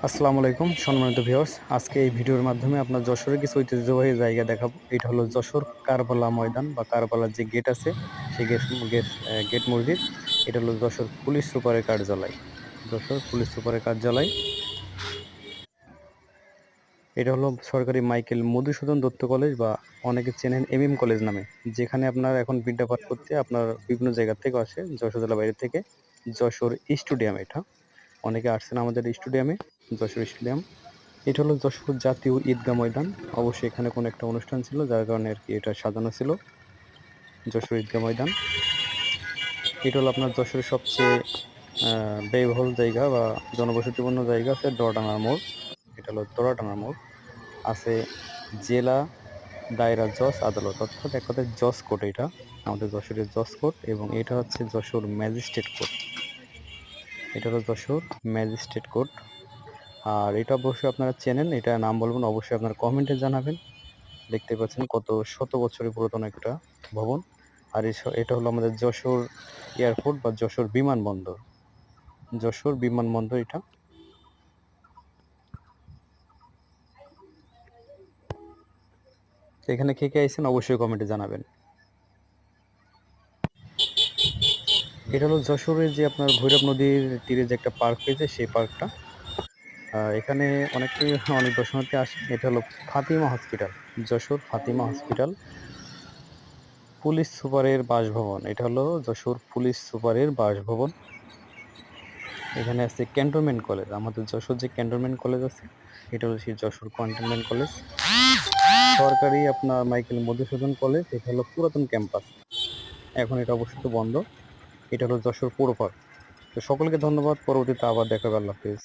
আসসালামু আলাইকুম সম্মানিত ভিউয়ার্স, আজকে এই ভিডিওর মাধ্যমে আপনার যশোরের কিছু ঐতিহ্যবাহী জায়গা দেখাবো। এটা হলো যশোর কারবালা ময়দান বা কারবালার যে গেট আছে সেই গেট মসজিদ। এটা হলো যশোর পুলিশ সুপারের কার্যালয়। যশোর পুলিশ সুপারের কার্যালয়। এটা হলো সরকারি মাইকেল মধুসূদন দত্ত কলেজ বা অনেকে চেনেন এমএম কলেজ নামে, যেখানে আপনার এখন বিদ্যা পাঠ করতে আপনার বিভিন্ন জায়গা থেকে আসে, যশোর জেলা বাইরে থেকে। যশোর স্টেডিয়াম এটা, অনেকে আসছেন আমাদের স্টেডিয়ামে, যশোর স্টেডিয়াম। এটা হলো যশোর জাতীয় ঈদগাহ ময়দান। অবশ্যই এখানে কোনো একটা অনুষ্ঠান ছিল, যার কারণে আরকি এটা সাজানো ছিল। যশোর ঈদগাহ ময়দান। এটা হলো আপনার যশোরের সবচেয়ে ব্যয়বহুল জায়গা বা জনবসতিপূর্ণ জায়গা আছে দোয়াটানার মোড়। এটা হলো দোয়াটানার মোড়। আছে জেলা দায়রা জজ আদালত, অর্থাৎ এক কথায় জজ কোর্ট এটা। আমাদের যশোরের জজ কোর্ট, এবং এটা হচ্ছে যশোর ম্যাজিস্ট্রেট কোর্ট। এটা হলো যশোর ম্যাজিস্ট্রেট কোর্ট। আর এটা অবশ্যই আপনারা চেনেন, এটা নাম বলবো না, অবশ্যই আপনারা কমেন্টে জানাবেন। দেখতে পাচ্ছেন কত শত বছরের পুরাতন একটা ভবন। আর এটা হলো আমাদের যশোর এয়ারপোর্ট বা যশোর বিমানবন্দর। যশোর বিমানবন্দর এটা। এখানে কে কে আইছেন অবশ্যই কমেন্টে জানাবেন। এটা হলো যশোরের যে আপনার ভৈরব নদীর তীরে যে একটা পার্ক হয়েছে, সেই পার্কটা। এখানে অনেক দর্শনার্থী আসে। এটা হলো Fatima hospital, Jessore Fatima hospital. Police সুপারের বাসভবন, এটা হলো যশোর পুলিশ সুপারের বাসভবন। এখানে আছে ক্যান্টনমেন্ট কলেজ, আমাদের যশোর যে ক্যান্টনমেন্ট কলেজ আছে, এটা হলো সেই যশোর ক্যান্টনমেন্ট কলেজ। সরকারি আপনার মাইকেল মধুসূদন কলেজ, এটা হলো পুরাতন ক্যাম্পাস, এখন এটা অবশ্যই বন্ধ। এটা হলো যশোর পৌর পার্ক। তো সকলকে ধন্যবাদ, পরবর্তীতে আবার দেখা হবে, আল্লাহ হাফেজ।